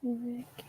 eu ver aqui.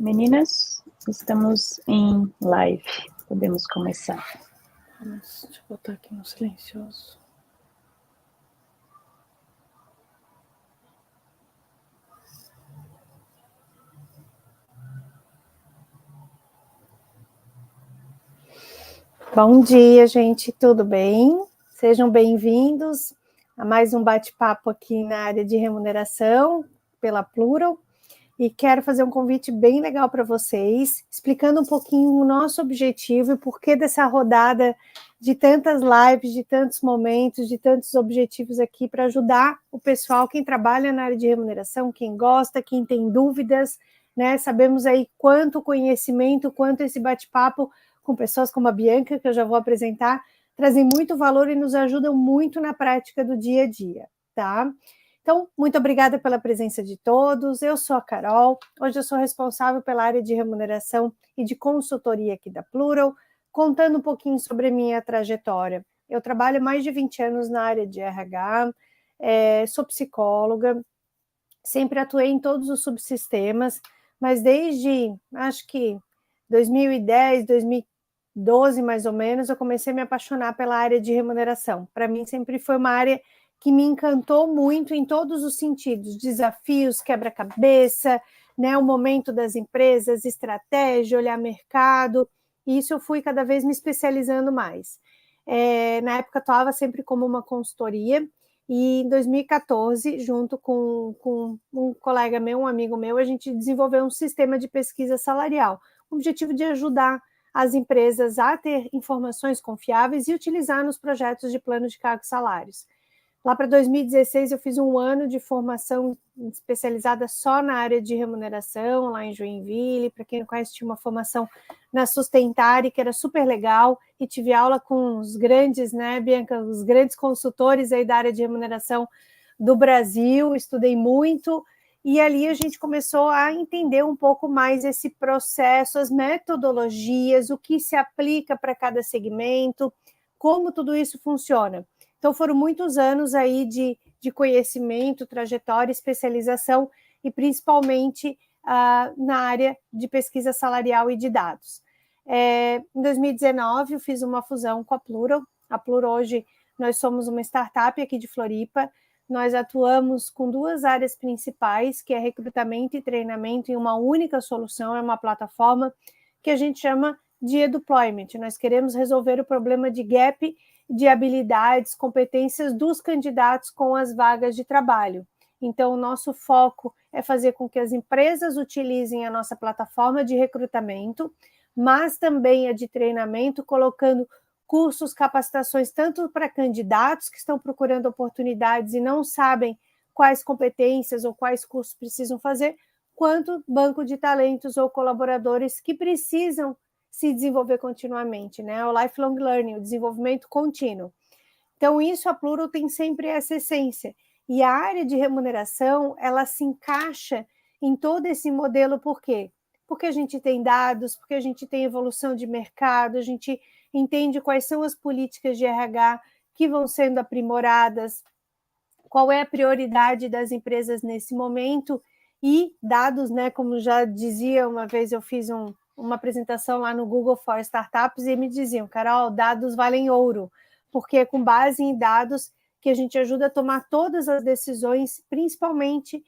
Meninas, estamos em live. Podemos começar. Deixa eu botar aqui no silencioso. Bom dia, gente, tudo bem? Sejam bem-vindos a mais um bate-papo aqui na área de remuneração pela Plural. E quero fazer um convite bem legal para vocês, explicando um pouquinho o nosso objetivo e por que dessa rodada de tantas lives, de tantos momentos, de tantos objetivos aqui para ajudar o pessoal, quem trabalha na área de remuneração, quem gosta, quem tem dúvidas, né? Sabemos aí quanto conhecimento, quanto esse bate-papo com pessoas como a Bianca, que eu já vou apresentar, trazem muito valor e nos ajudam muito na prática do dia a dia, tá? Então, muito obrigada pela presença de todos. Eu sou a Carol, hoje eu sou responsável pela área de remuneração e de consultoria aqui da Plural, contando um pouquinho sobre a minha trajetória. Eu trabalho mais de 20 anos na área de RH, sou psicóloga, sempre atuei em todos os subsistemas, mas desde, acho que 2010, 2012 mais ou menos, eu comecei a me apaixonar pela área de remuneração. Para mim sempre foi uma área que me encantou muito em todos os sentidos, desafios, quebra-cabeça, né, o momento das empresas, estratégia, olhar mercado, e isso eu fui cada vez me especializando mais. Na época atuava sempre como uma consultoria, e em 2014, junto com um colega meu, um amigo meu, a gente desenvolveu um sistema de pesquisa salarial, com o objetivo de ajudar as empresas a ter informações confiáveis e utilizar nos projetos de plano de cargos e salários. Lá para 2016 eu fiz um ano de formação especializada só na área de remuneração, lá em Joinville. Para quem não conhece, tinha uma formação na Sustentare, que era super legal, e tive aula com os grandes, né, Bianca, os grandes consultores aí da área de remuneração do Brasil, estudei muito, e ali a gente começou a entender um pouco mais esse processo, as metodologias, o que se aplica para cada segmento, como tudo isso funciona. Então, foram muitos anos aí de conhecimento, trajetória, especialização e principalmente na área de pesquisa salarial e de dados. Em 2019, eu fiz uma fusão com a Plural. A Plural hoje, nós somos uma startup aqui de Floripa. Nós atuamos com duas áreas principais, que é recrutamento e treinamento em uma única solução, é uma plataforma que a gente chama de e-deployment. Nós queremos resolver o problema de gap de habilidades, competências dos candidatos com as vagas de trabalho. Então, o nosso foco é fazer com que as empresas utilizem a nossa plataforma de recrutamento, mas também a de treinamento, colocando cursos, capacitações, tanto para candidatos que estão procurando oportunidades e não sabem quais competências ou quais cursos precisam fazer, quanto banco de talentos ou colaboradores que precisam se desenvolver continuamente, né? O lifelong learning, o desenvolvimento contínuo. Então, isso a Plural tem sempre essa essência. E a área de remuneração, ela se encaixa em todo esse modelo, por quê? Porque a gente tem dados, porque a gente tem evolução de mercado, a gente entende quais são as políticas de RH que vão sendo aprimoradas, qual é a prioridade das empresas nesse momento, e dados, né, como já dizia, uma vez eu fiz uma apresentação lá no Google for Startups e me diziam, Carol, dados valem ouro, porque é com base em dados que a gente ajuda a tomar todas as decisões, principalmente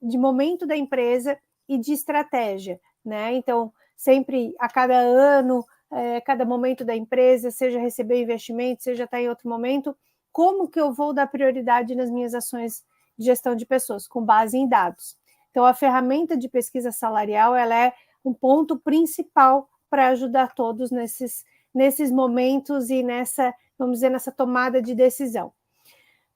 de momento da empresa e de estratégia, né? Então, sempre a cada ano, cada momento da empresa, seja receber investimento, seja estar em outro momento, como que eu vou dar prioridade nas minhas ações de gestão de pessoas, com base em dados. Então, a ferramenta de pesquisa salarial, ela é um ponto principal para ajudar todos nesses momentos e vamos dizer, nessa tomada de decisão.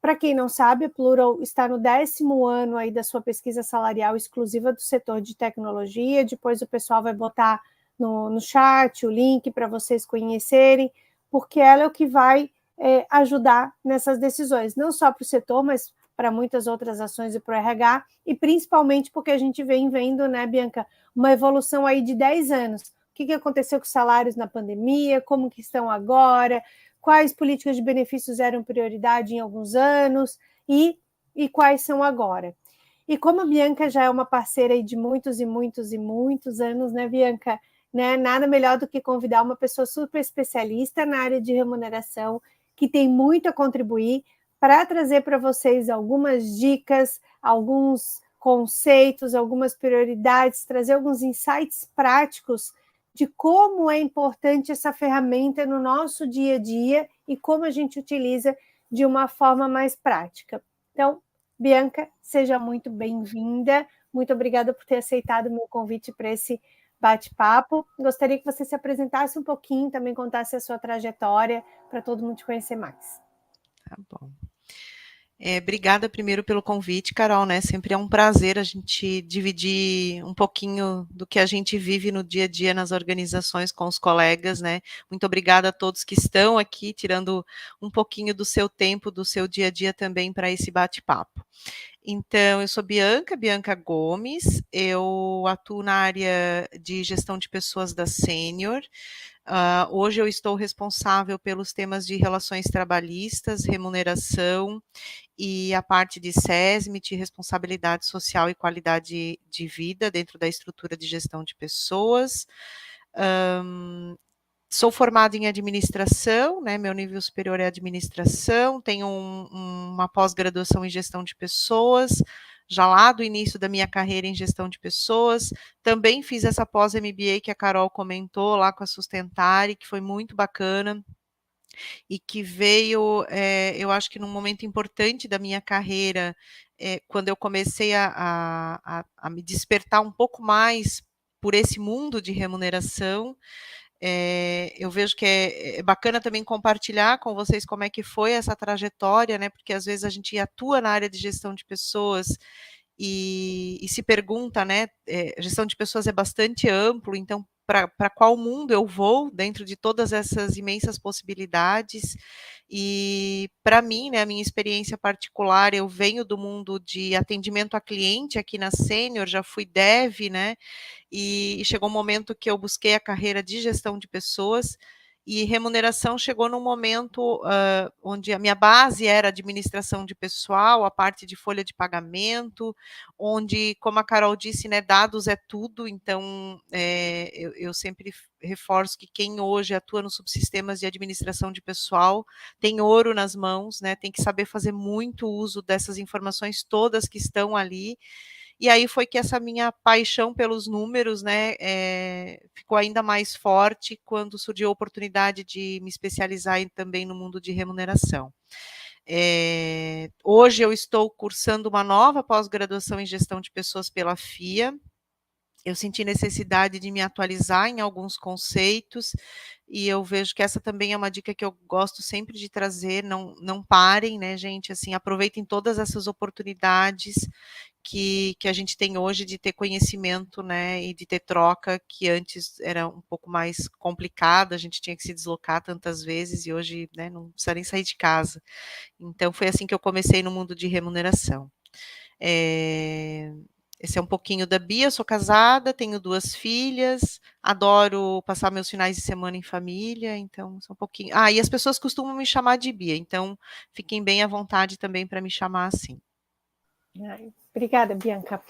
Para quem não sabe, a Plural está no 10º ano aí da sua pesquisa salarial exclusiva do setor de tecnologia. Depois o pessoal vai botar no chat o link para vocês conhecerem, porque ela é o que vai ajudar nessas decisões, não só para o setor, mas para muitas outras ações e para o RH, e principalmente porque a gente vem vendo, né, Bianca, uma evolução aí de 10 anos. O que aconteceu com os salários na pandemia, como que estão agora, quais políticas de benefícios eram prioridade em alguns anos e quais são agora. E como a Bianca já é uma parceira aí de muitos e muitos e muitos anos, né, Bianca? Né, nada melhor do que convidar uma pessoa super especialista na área de remuneração, que tem muito a contribuir, para trazer para vocês algumas dicas, alguns conceitos, algumas prioridades, trazer alguns insights práticos de como é importante essa ferramenta no nosso dia a dia e como a gente utiliza de uma forma mais prática. Então, Bianca, seja muito bem-vinda. Muito obrigada por ter aceitado o meu convite para esse bate-papo. Gostaria que você se apresentasse um pouquinho, também contasse a sua trajetória, para todo mundo te conhecer mais. Tá bom. Obrigada primeiro pelo convite, Carol, né? Sempre é um prazer a gente dividir um pouquinho do que a gente vive no dia a dia nas organizações com os colegas, né? Muito obrigada a todos que estão aqui, tirando um pouquinho do seu tempo, do seu dia a dia também para esse bate-papo. Então, eu sou Bianca Gomes, eu atuo na área de gestão de pessoas da Sênior. Hoje eu estou responsável pelos temas de relações trabalhistas, remuneração e a parte de SESMIT, responsabilidade social e qualidade de vida dentro da estrutura de gestão de pessoas. Sou formada em administração, né, meu nível superior é administração, tenho uma pós-graduação em gestão de pessoas, já lá do início da minha carreira em gestão de pessoas, também fiz essa pós-MBA que a Carol comentou lá com a Sustentare, que foi muito bacana, e que veio, eu acho que num momento importante da minha carreira, quando eu comecei a me despertar um pouco mais por esse mundo de remuneração. Eu vejo que é bacana também compartilhar com vocês como é que foi essa trajetória, né? Porque às vezes a gente atua na área de gestão de pessoas e se pergunta, né? Gestão de pessoas é bastante amplo, então para qual mundo eu vou dentro de todas essas imensas possibilidades? E para mim, né, a minha experiência particular, eu venho do mundo de atendimento a cliente aqui na Sênior, já fui dev, né? E chegou um momento que eu busquei a carreira de gestão de pessoas e remuneração chegou num momento onde a minha base era administração de pessoal, a parte de folha de pagamento, onde, como a Carol disse, né, dados é tudo, então eu sempre reforço que quem hoje atua nos subsistemas de administração de pessoal tem ouro nas mãos, né, tem que saber fazer muito uso dessas informações todas que estão ali. E aí foi que essa minha paixão pelos números, né, ficou ainda mais forte quando surgiu a oportunidade de me especializar também no mundo de remuneração. Hoje eu estou cursando uma nova pós-graduação em gestão de pessoas pela FIA. Eu senti necessidade de me atualizar em alguns conceitos e eu vejo que essa também é uma dica que eu gosto sempre de trazer, não parem, né, gente, assim, aproveitem todas essas oportunidades que a gente tem hoje de ter conhecimento, né, e de ter troca, que antes era um pouco mais complicada, a gente tinha que se deslocar tantas vezes e hoje, né, não precisa nem sair de casa. Então foi assim que eu comecei no mundo de remuneração. Esse é um pouquinho da Bia, sou casada, tenho 2 filhas, adoro passar meus finais de semana em família, então são um pouquinho. E as pessoas costumam me chamar de Bia, então fiquem bem à vontade também para me chamar assim. Obrigada, Bianca.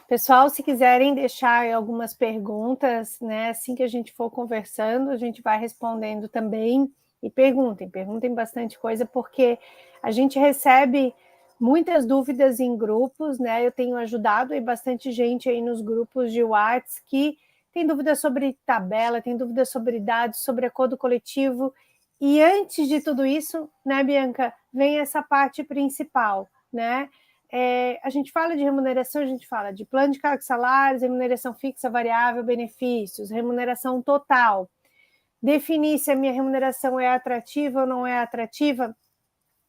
Pessoal, se quiserem deixar algumas perguntas, né, assim que a gente for conversando, a gente vai respondendo também. E perguntem bastante coisa, porque a gente recebe muitas dúvidas em grupos, né? Eu tenho ajudado aí bastante gente aí nos grupos de WhatsApp que tem dúvidas sobre tabela, tem dúvidas sobre dados, sobre acordo coletivo. E antes de tudo isso, né, Bianca, vem essa parte principal, né? A gente fala de remuneração, a gente fala de plano de cargos e salários, remuneração fixa, variável, benefícios, remuneração total. Definir se a minha remuneração é atrativa ou não é atrativa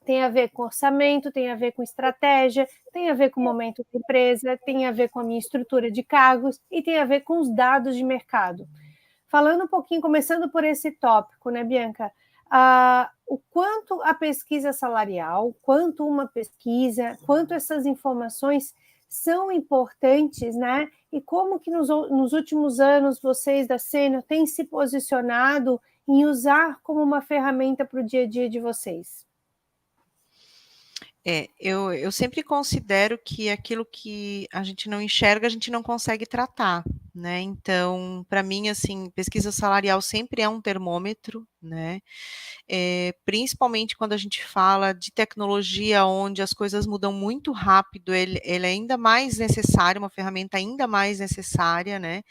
tem a ver com orçamento, tem a ver com estratégia, tem a ver com o momento da empresa, tem a ver com a minha estrutura de cargos e tem a ver com os dados de mercado. Falando um pouquinho, começando por esse tópico, né, Bianca? O quanto a pesquisa salarial, quanto uma pesquisa, quanto essas informações são importantes, né? E como que nos últimos anos vocês da Sênior têm se posicionado em usar como uma ferramenta para o dia a dia de vocês? Eu sempre considero que aquilo que a gente não enxerga, a gente não consegue tratar, né? Então, para mim, assim, pesquisa salarial sempre é um termômetro, né? Principalmente quando a gente fala de tecnologia, onde as coisas mudam muito rápido, ele é ainda mais necessário, uma ferramenta ainda mais necessária, né?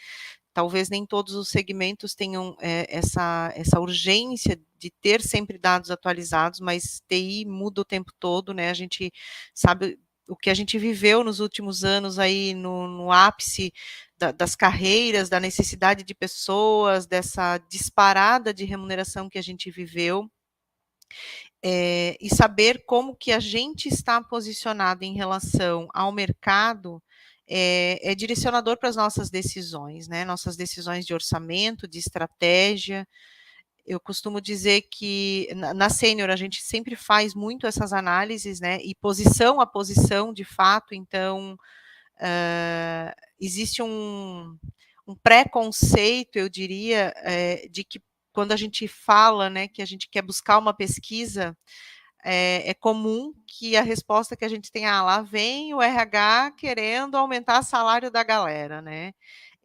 Talvez nem todos os segmentos tenham essa urgência de ter sempre dados atualizados, mas TI muda o tempo todo, né? A gente sabe o que a gente viveu nos últimos anos aí no ápice das carreiras, da necessidade de pessoas, dessa disparada de remuneração que a gente viveu. E saber como que a gente está posicionado em relação ao mercado é direcionador para as nossas decisões, né? Nossas decisões de orçamento, de estratégia. Eu costumo dizer que na Sênior a gente sempre faz muito essas análises, né? E posição a posição, de fato, então existe um preconceito, eu diria, de que quando a gente fala, né, que a gente quer buscar uma pesquisa, é comum que a resposta que a gente tenha, lá vem o RH querendo aumentar o salário da galera, né?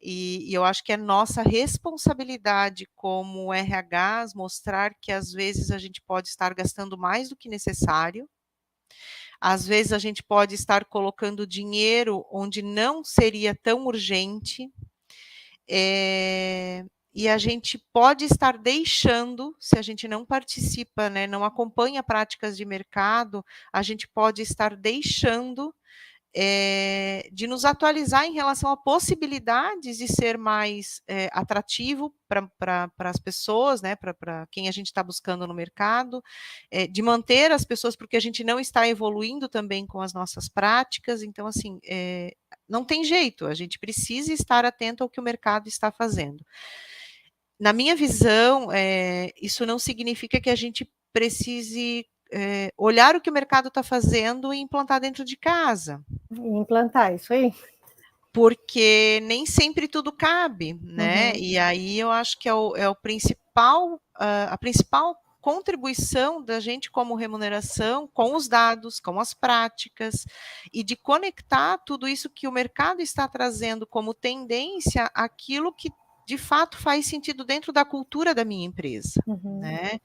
E eu acho que é nossa responsabilidade como RHs mostrar que às vezes a gente pode estar gastando mais do que necessário, às vezes a gente pode estar colocando dinheiro onde não seria tão urgente, e a gente pode estar deixando, se a gente não participa, né, não acompanha práticas de mercado, a gente pode estar deixando de nos atualizar em relação a possibilidades de ser mais atrativo para as pessoas, né, para quem a gente está buscando no mercado, de manter as pessoas, porque a gente não está evoluindo também com as nossas práticas, então, assim, não tem jeito, a gente precisa estar atento ao que o mercado está fazendo. Na minha visão, isso não significa que a gente precise olhar o que o mercado está fazendo e implantar dentro de casa. Implantar, isso aí. Porque nem sempre tudo cabe, né? Uhum. E aí eu acho que é o principal, a principal contribuição da gente como remuneração com os dados, com as práticas, e de conectar tudo isso que o mercado está trazendo como tendência àquilo que de fato faz sentido dentro da cultura da minha empresa, né?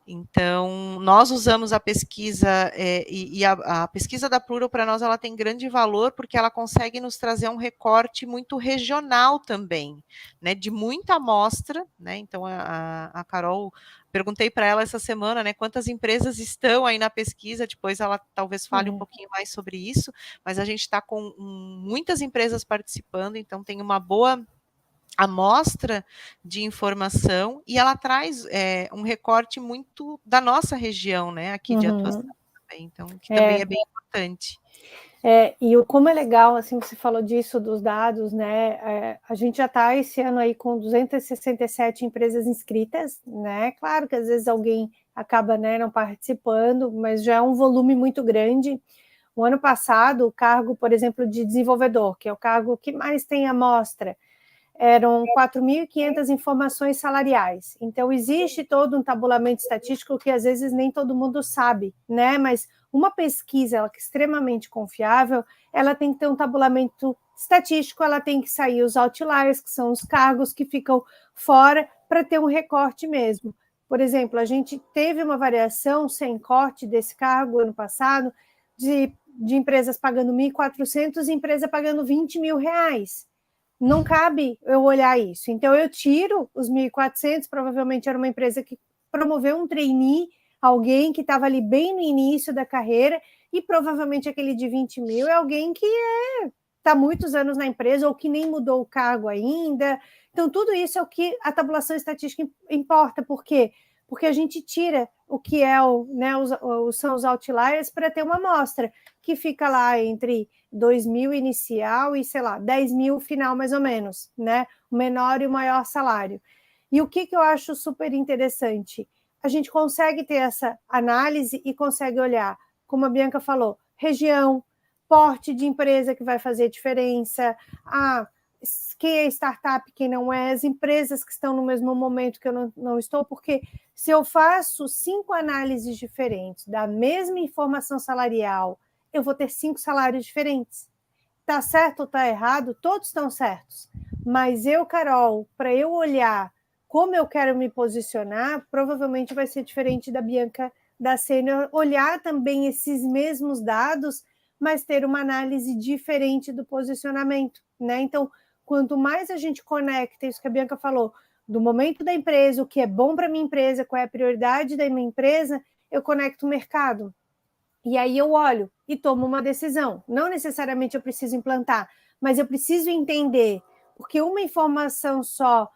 Então, nós usamos a pesquisa, e a pesquisa da Plural, para nós, ela tem grande valor, porque ela consegue nos trazer um recorte muito regional também, né, de muita amostra, né, então a Carol, perguntei para ela essa semana, né, quantas empresas estão aí na pesquisa, depois ela talvez fale um pouquinho mais sobre isso, mas a gente está com muitas empresas participando, então tem uma boa amostra de informação, e ela traz um recorte muito da nossa região, né, aqui de atuação também, então, que também é bem importante. E como é legal, assim, você falou disso, dos dados, né, a gente já está esse ano aí com 267 empresas inscritas, né, claro que às vezes alguém acaba, né, não participando, mas já é um volume muito grande. O ano passado, o cargo, por exemplo, de desenvolvedor, que é o cargo que mais tem amostra, eram 4.500 informações salariais. Então, existe todo um tabulamento estatístico que às vezes nem todo mundo sabe, né? Mas uma pesquisa ela, que é extremamente confiável, ela tem que ter um tabulamento estatístico, ela tem que sair os outliers, que são os cargos que ficam fora, para ter um recorte mesmo. Por exemplo, a gente teve uma variação sem corte desse cargo ano passado de empresas pagando 1.400 e empresa pagando 20 mil reais. Não cabe eu olhar isso. Então, eu tiro os 1.400, provavelmente era uma empresa que promoveu um trainee, alguém que estava ali bem no início da carreira, e provavelmente aquele de 20 mil é alguém que está muitos anos na empresa ou que nem mudou o cargo ainda. Então, tudo isso é o que a tabulação estatística importa. Por quê? Porque a gente tira o que é são os outliers para ter uma amostra que fica lá entre 2.000 inicial e, sei lá, 10 mil final, mais ou menos, né? O menor e o maior salário. E o que eu acho super interessante? A gente consegue ter essa análise e consegue olhar, como a Bianca falou, região, porte de empresa que vai fazer diferença, quem é startup, quem não é, as empresas que estão no mesmo momento que eu não estou, porque se eu faço 5 análises diferentes da mesma informação salarial, eu vou ter 5 salários diferentes. Está certo ou está errado? Todos estão certos. Mas eu, Carol, para eu olhar como eu quero me posicionar, provavelmente vai ser diferente da Bianca da Sênior, olhar também esses mesmos dados, mas ter uma análise diferente do posicionamento, né? Então, quanto mais a gente conecta isso que a Bianca falou, do momento da empresa, o que é bom para a minha empresa, qual é a prioridade da minha empresa, eu conecto o mercado. E aí eu olho e tomo uma decisão. Não necessariamente eu preciso implantar, mas eu preciso entender, porque uma informação só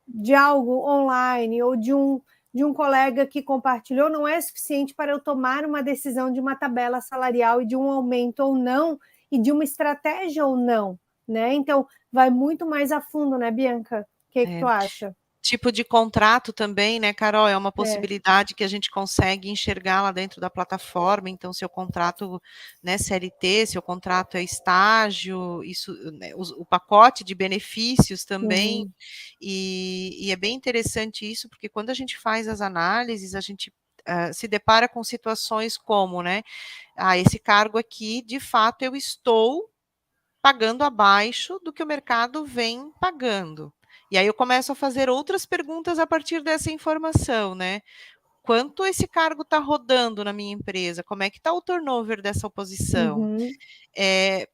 de algo online ou de um colega que compartilhou não é suficiente para eu tomar uma decisão de uma tabela salarial e de um aumento ou não, e de uma estratégia ou não, né? Então, vai muito mais a fundo, né, Bianca? O que tu acha? Tipo de contrato também, né, Carol? É uma possibilidade que a gente consegue enxergar lá dentro da plataforma. Então, seu contrato, né, CLT, seu contrato é estágio, isso, né, o pacote de benefícios também. E é bem interessante isso, porque quando a gente faz as análises, a gente se depara com situações como, né, esse cargo aqui, de fato, eu estou pagando abaixo do que o mercado vem pagando. E aí eu começo a fazer outras perguntas a partir dessa informação, né? Quanto esse cargo está rodando na minha empresa? Como é que está o turnover dessa posição?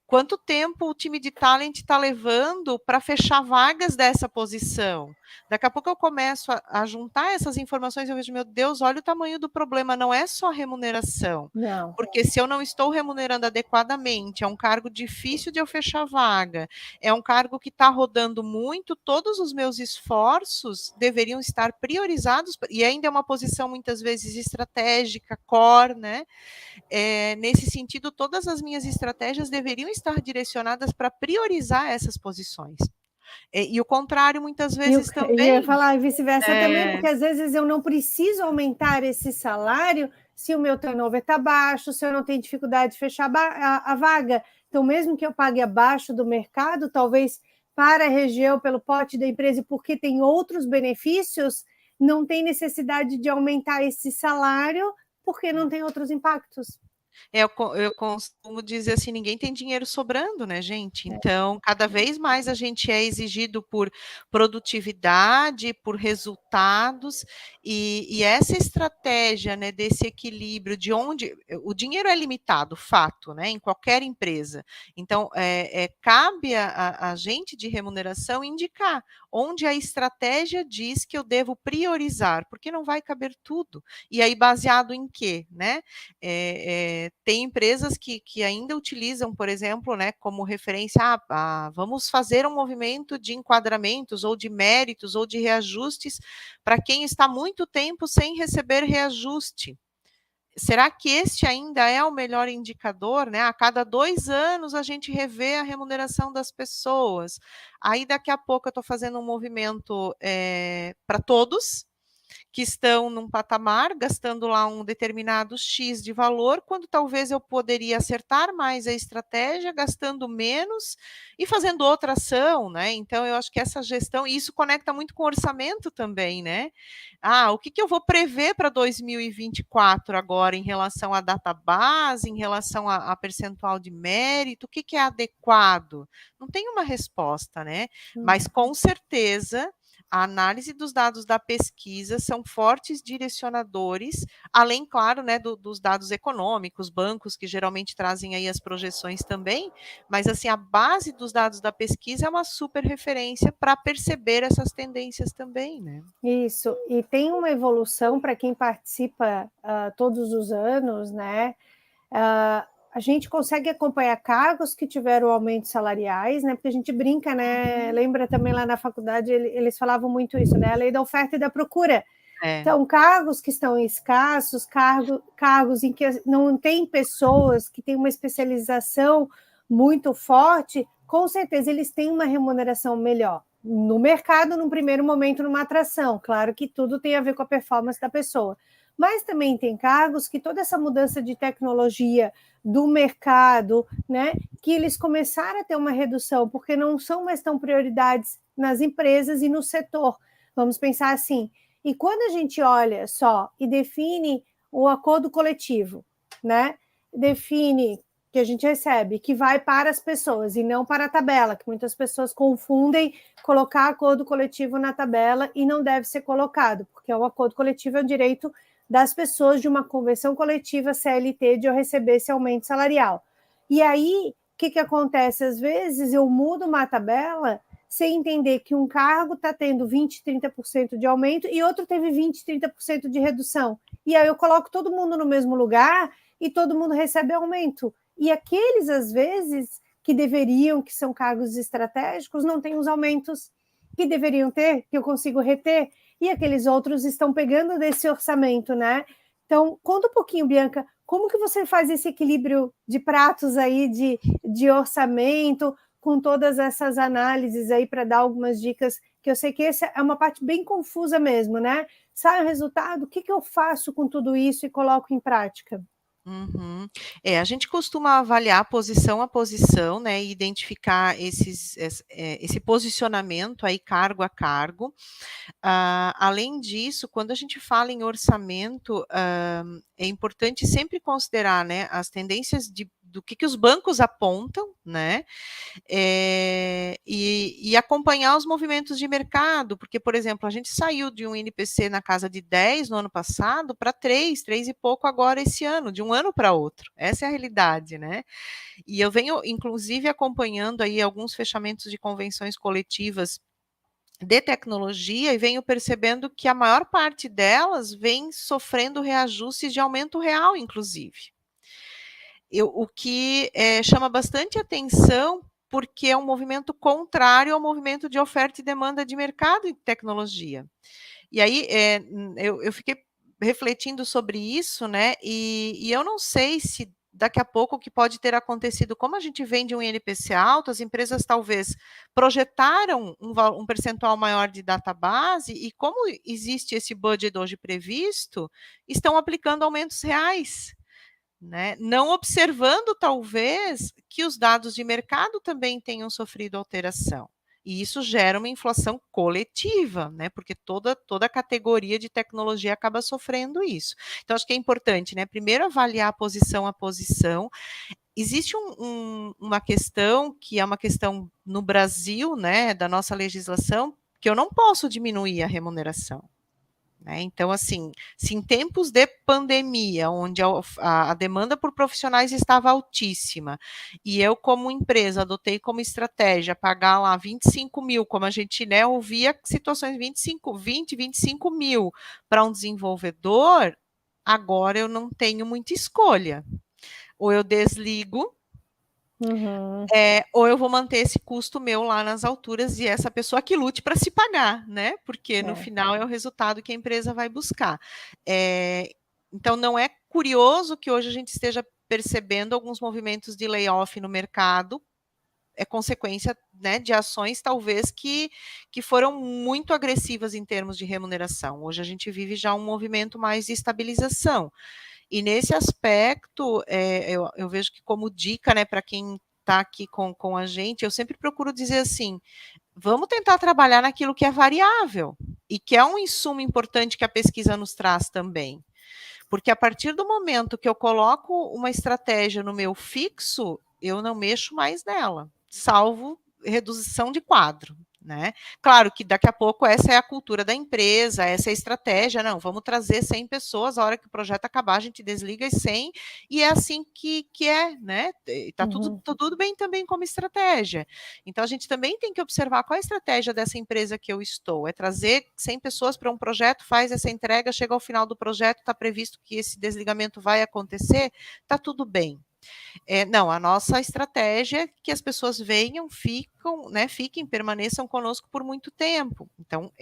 Quanto tempo o time de talent está levando para fechar vagas dessa posição? Daqui a pouco eu começo a juntar essas informações e eu vejo, meu Deus, olha o tamanho do problema, não é só remuneração. Não. Porque se eu não estou remunerando adequadamente, é um cargo difícil de eu fechar vaga, é um cargo que está rodando muito, todos os meus esforços deveriam estar priorizados, e ainda é uma posição muitas vezes estratégica, core, né? Nesse sentido, todas as minhas estratégias deveriam estar direcionadas para priorizar essas posições. E o contrário, muitas vezes também. Eu ia falar vice-versa também, porque às vezes eu não preciso aumentar esse salário se o meu turnover está baixo, se eu não tenho dificuldade de fechar a vaga. Então, mesmo que eu pague abaixo do mercado, talvez para a região, pelo pote da empresa, e porque tem outros benefícios, não tem necessidade de aumentar esse salário, porque não tem outros impactos. Eu costumo dizer assim, ninguém tem dinheiro sobrando, né, gente? Então, cada vez mais a gente é exigido por produtividade, por resultados, e essa estratégia, né, desse equilíbrio, de onde o dinheiro é limitado, fato, né, em qualquer empresa. Então, cabe a gente de remuneração indicar onde a estratégia diz que eu devo priorizar, porque não vai caber tudo. E aí, baseado em quê, né? Tem empresas que ainda utilizam, por exemplo, né, como referência, vamos fazer um movimento de enquadramentos, ou de méritos, ou de reajustes, para quem está muito tempo sem receber reajuste. Será que este ainda é o melhor indicador, né? A cada 2 anos a gente revê a remuneração das pessoas. Aí daqui a pouco eu estou fazendo um movimento para todos, que estão num patamar, gastando lá um determinado X de valor, quando talvez eu poderia acertar mais a estratégia, gastando menos e fazendo outra ação, né? Então, eu acho que essa gestão, e isso conecta muito com o orçamento também, né? O que eu vou prever para 2024 agora em relação à database, em relação a percentual de mérito, o que é adequado? Não tem uma resposta, né? Mas, com certeza, a análise dos dados da pesquisa são fortes direcionadores, além, claro, né, dos dados econômicos, bancos que geralmente trazem aí as projeções também, mas assim, a base dos dados da pesquisa é uma super referência para perceber essas tendências também, né? Isso, e tem uma evolução para quem participa todos os anos, né? A gente consegue acompanhar cargos que tiveram aumentos salariais, né? Porque a gente brinca, né? Lembra também lá na faculdade, eles falavam muito isso, né? A lei da oferta e da procura. Então, cargos que estão escassos, cargos em que não tem pessoas que têm uma especialização muito forte, com certeza eles têm uma remuneração melhor. No mercado, num primeiro momento, numa atração. Claro que tudo tem a ver com a performance da pessoa. Mas também tem cargos que toda essa mudança de tecnologia do mercado, né, que eles começaram a ter uma redução, porque não são mais tão prioridades nas empresas e no setor. Vamos pensar assim, e quando a gente olha só e define o acordo coletivo, né? Define que a gente recebe, que vai para as pessoas e não para a tabela, que muitas pessoas confundem colocar acordo coletivo na tabela e não deve ser colocado, porque o acordo coletivo é o direito das pessoas de uma convenção coletiva CLT de eu receber esse aumento salarial. E aí, o que acontece? Às vezes eu mudo uma tabela sem entender que um cargo está tendo 20%, 30% de aumento e outro teve 20%, 30% de redução. E aí eu coloco todo mundo no mesmo lugar e todo mundo recebe aumento. E aqueles, às vezes, que deveriam, que são cargos estratégicos, não têm os aumentos que deveriam ter, que eu consigo reter, e aqueles outros estão pegando desse orçamento, né? Então, conta um pouquinho, Bianca, como que você faz esse equilíbrio de pratos aí de orçamento, com todas essas análises aí para dar algumas dicas, que eu sei que essa é uma parte bem confusa mesmo, né? Sai o resultado, o que eu faço com tudo isso e coloco em prática? Uhum. A gente costuma avaliar posição a posição, né, e identificar esse posicionamento aí cargo a cargo. Além disso, quando a gente fala em orçamento, é importante sempre considerar, né, as tendências do que os bancos apontam, né, e acompanhar os movimentos de mercado, porque, por exemplo, a gente saiu de um INPC na casa de 10 no ano passado para 3 e pouco agora esse ano, de um ano para outro. Essa é a realidade, né? E eu venho, inclusive, acompanhando aí alguns fechamentos de convenções coletivas de tecnologia e venho percebendo que a maior parte delas vem sofrendo reajustes de aumento real, inclusive. O que chama bastante atenção, porque é um movimento contrário ao movimento de oferta e demanda de mercado em tecnologia. E aí eu fiquei refletindo sobre isso, né? E eu não sei se daqui a pouco o que pode ter acontecido, como a gente vende um INPC alto, as empresas talvez projetaram um percentual maior de database e como existe esse budget hoje previsto, estão aplicando aumentos reais. Né? Não observando, talvez, que os dados de mercado também tenham sofrido alteração. E isso gera uma inflação coletiva, né? Porque toda a categoria de tecnologia acaba sofrendo isso. Então, acho que é importante, né? Primeiro avaliar a posição. Existe uma questão que é uma questão no Brasil, né? Da nossa legislação, que eu não posso diminuir a remuneração. Então, assim, se em tempos de pandemia, onde a demanda por profissionais estava altíssima, e eu, como empresa, adotei como estratégia pagar lá 25 mil, como a gente ouvia situações 25 mil para um desenvolvedor, agora eu não tenho muita escolha. Ou eu desligo, ou eu vou manter esse custo meu lá nas alturas e essa pessoa que lute para se pagar, né? Porque no final é o resultado que a empresa vai buscar. Então, não é curioso que hoje a gente esteja percebendo alguns movimentos de layoff no mercado, é consequência, né, de ações talvez que foram muito agressivas em termos de remuneração. Hoje a gente vive já um movimento mais de estabilização. E nesse aspecto, eu vejo que como dica, né, para quem está aqui com a gente, eu sempre procuro dizer assim, vamos tentar trabalhar naquilo que é variável, e que é um insumo importante que a pesquisa nos traz também. Porque a partir do momento que eu coloco uma estratégia no meu fixo, eu não mexo mais nela, salvo redução de quadro. né? Claro que daqui a pouco essa é a cultura da empresa, essa é a estratégia, não, vamos trazer 100 pessoas, a hora que o projeto acabar a gente desliga as 100, e é assim que é, né? Tá tudo bem também como estratégia. Então a gente também tem que observar qual é a estratégia dessa empresa que eu estou, é trazer 100 pessoas para um projeto, faz essa entrega, chega ao final do projeto, está previsto que esse desligamento vai acontecer, tá tudo bem. Não, a nossa estratégia é que as pessoas venham, fiquem, permaneçam conosco por muito tempo. Então,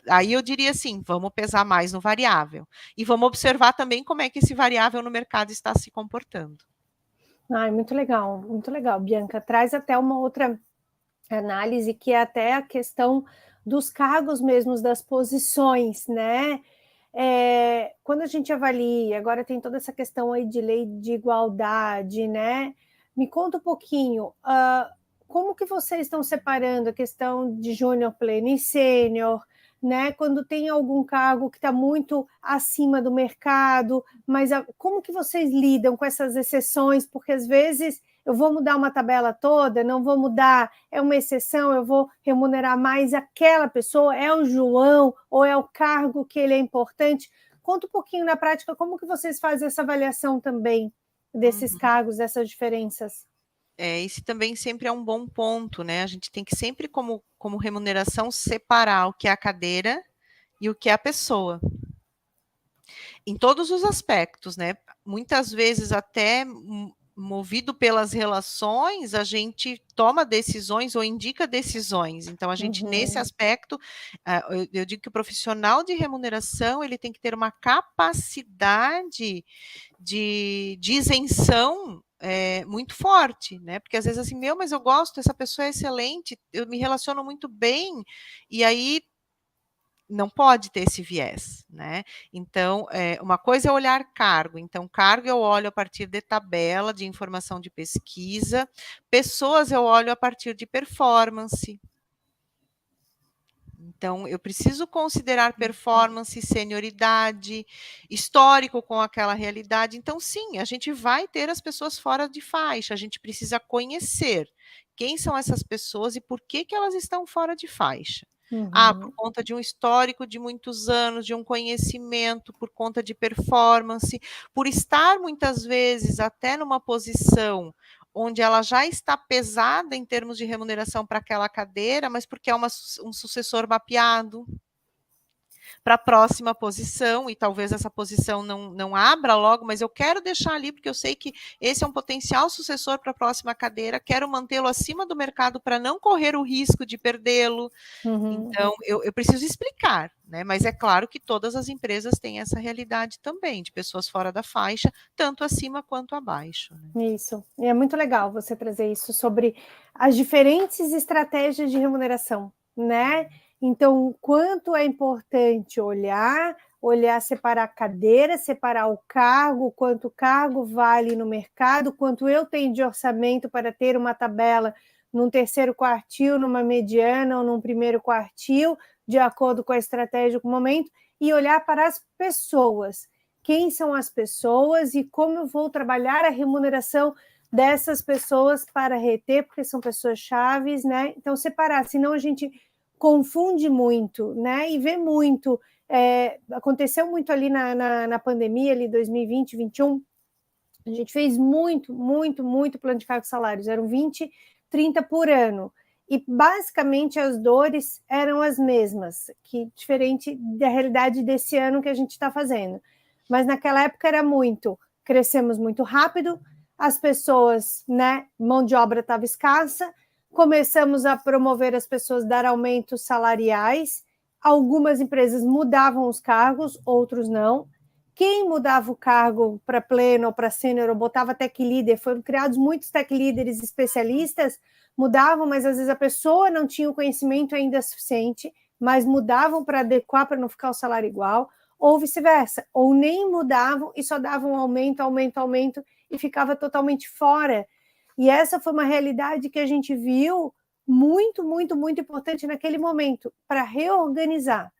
aí eu diria assim, vamos pesar mais no variável. E vamos observar também como é que esse variável no mercado está se comportando. Muito legal, Bianca. Traz até uma outra análise, que é até a questão dos cargos mesmos, das posições, né? Quando a gente avalia, agora tem toda essa questão aí de lei de igualdade, né? Me conta um pouquinho, como que vocês estão separando a questão de júnior, pleno e sênior, né? Quando tem algum cargo que está muito acima do mercado, mas como que vocês lidam com essas exceções? Porque às vezes eu vou mudar uma tabela toda, não vou mudar, é uma exceção, eu vou remunerar mais aquela pessoa, é o João, ou é o cargo que ele é importante. Conta um pouquinho na prática como que vocês fazem essa avaliação também desses cargos, dessas diferenças. Esse também sempre é um bom ponto, né? A gente tem que sempre, como remuneração, separar o que é a cadeira e o que é a pessoa. Em todos os aspectos, né? Muitas vezes até movido pelas relações, a gente toma decisões ou indica decisões. Então, a gente, nesse aspecto, eu digo que o profissional de remuneração, ele tem que ter uma capacidade de isenção muito forte, né? Porque às vezes assim, mas eu gosto, essa pessoa é excelente, eu me relaciono muito bem, e aí não pode ter esse viés, né? Então, uma coisa é olhar cargo. Então, cargo eu olho a partir de tabela de informação de pesquisa, pessoas eu olho a partir de performance. Então, eu preciso considerar performance, senioridade, histórico com aquela realidade. Então, sim, a gente vai ter as pessoas fora de faixa, a gente precisa conhecer quem são essas pessoas e por que elas estão fora de faixa. Por conta de um histórico de muitos anos, de um conhecimento, por conta de performance, por estar muitas vezes até numa posição onde ela já está pesada em termos de remuneração para aquela cadeira, mas porque é um sucessor mapeado para a próxima posição, e talvez essa posição não abra logo, mas eu quero deixar ali, porque eu sei que esse é um potencial sucessor para a próxima cadeira, quero mantê-lo acima do mercado para não correr o risco de perdê-lo. Então, eu preciso explicar, né? Mas é claro que todas as empresas têm essa realidade também, de pessoas fora da faixa, tanto acima quanto abaixo. Né? Isso, e é muito legal você trazer isso sobre as diferentes estratégias de remuneração, né? Então, quanto é importante olhar, separar a cadeira, separar o cargo, quanto o cargo vale no mercado, quanto eu tenho de orçamento para ter uma tabela num terceiro quartil, numa mediana ou num primeiro quartil, de acordo com a estratégia do momento, e olhar para as pessoas. Quem são as pessoas e como eu vou trabalhar a remuneração dessas pessoas para reter, porque são pessoas chaves, né? Então, separar, senão a gente confunde muito, né? E vê muito. Aconteceu muito ali na pandemia, ali 2020, 2021, a gente fez muito plano de cargos salários, eram 20, 30 por ano. E basicamente as dores eram as mesmas, que diferente da realidade desse ano que a gente está fazendo. Mas naquela época era crescemos muito rápido, as pessoas, né, mão de obra estava escassa, começamos a promover as pessoas, dar aumentos salariais, algumas empresas mudavam os cargos, outros não. Quem mudava o cargo para pleno ou para sênior ou botava tech leader, foram criados muitos tech leaders especialistas, mudavam, mas às vezes a pessoa não tinha o conhecimento ainda suficiente, mas mudavam para adequar, para não ficar o salário igual, ou vice-versa, ou nem mudavam e só davam aumento, e ficava totalmente fora. E essa foi uma realidade que a gente viu muito importante naquele momento, para reorganizar,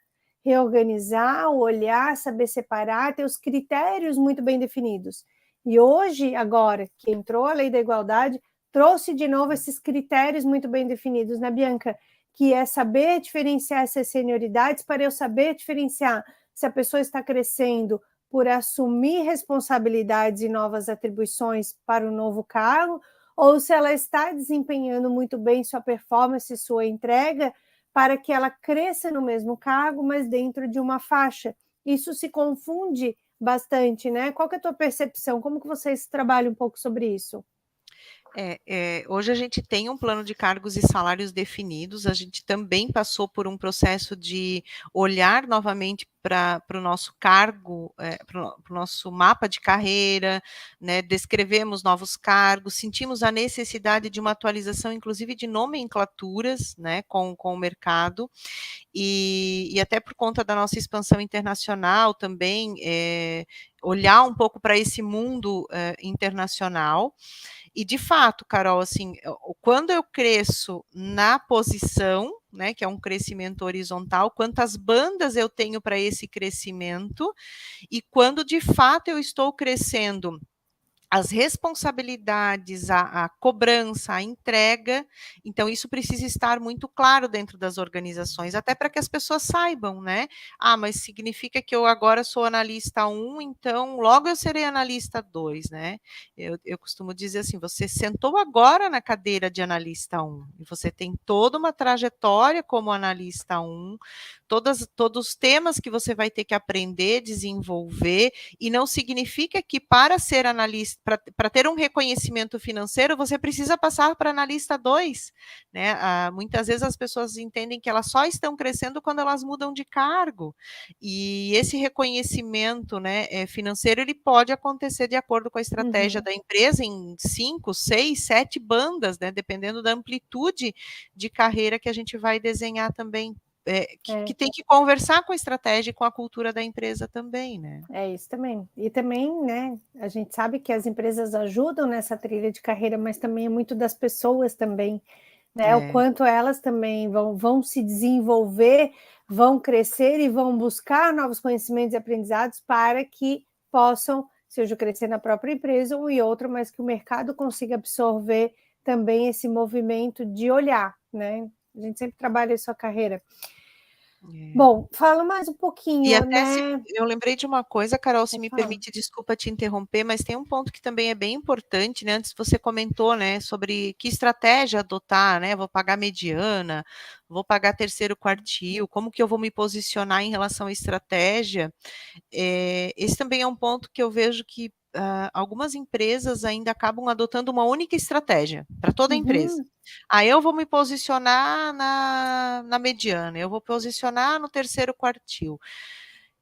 olhar, saber separar, ter os critérios muito bem definidos. E hoje, agora que entrou a lei da igualdade, trouxe de novo esses critérios muito bem definidos, né, Bianca? que é saber diferenciar essas senioridades para eu saber diferenciar se a pessoa está crescendo por assumir responsabilidades e novas atribuições para o novo cargo, ou se ela está desempenhando muito bem sua performance, sua entrega, para que ela cresça no mesmo cargo, mas dentro de uma faixa. Isso se confunde bastante, né? Qual que é a tua percepção? Como que vocês trabalham um pouco sobre isso? Hoje a gente tem um plano de cargos e salários definidos, a gente também passou por um processo de olhar novamente para o nosso cargo, para o nosso mapa de carreira, né, descrevemos novos cargos, sentimos a necessidade de uma atualização, inclusive de nomenclaturas, né, com o mercado, e até por conta da nossa expansão internacional também, olhar um pouco para esse mundo internacional. E de fato, Carol, assim, quando eu cresço na posição, né, que é um crescimento horizontal, quantas bandas eu tenho para esse crescimento, e quando de fato eu estou crescendo as responsabilidades, a cobrança, a entrega, então isso precisa estar muito claro dentro das organizações, até para que as pessoas saibam, né? Ah, mas significa que eu agora sou analista 1, então logo eu serei analista 2, né? Eu costumo dizer assim, você sentou agora na cadeira de analista 1, e você tem toda uma trajetória como analista 1, todos os temas que você vai ter que aprender, desenvolver, e não significa que para ser analista, para ter um reconhecimento financeiro, você precisa passar para analista 2, né? Muitas vezes as pessoas entendem que elas só estão crescendo quando elas mudam de cargo, e esse reconhecimento, né, financeiro, ele pode acontecer de acordo com a estratégia da empresa em 5, 6, 7 bandas, né, dependendo da amplitude de carreira que a gente vai desenhar também, que tem que conversar com a estratégia e com a cultura da empresa também, né? É isso também. E também, né, a gente sabe que as empresas ajudam nessa trilha de carreira, mas também é muito das pessoas também, né? O quanto elas também vão se desenvolver, vão crescer e vão buscar novos conhecimentos e aprendizados para que possam, seja crescer na própria empresa um e outro, mas que o mercado consiga absorver também esse movimento de olhar, né? A gente sempre trabalha a sua carreira. Bom, fala mais um pouquinho, E até né? eu lembrei de uma coisa, Carol, se me Fala. permite, desculpa te interromper, mas tem um ponto que também é bem importante, né? Antes você comentou, né, sobre que estratégia adotar, né? Vou pagar mediana, vou pagar terceiro quartil, como que eu vou me posicionar em relação à estratégia? Esse também é um ponto que eu vejo que algumas empresas ainda acabam adotando uma única estratégia para toda a empresa. Eu vou me posicionar na mediana, eu vou posicionar no terceiro quartil.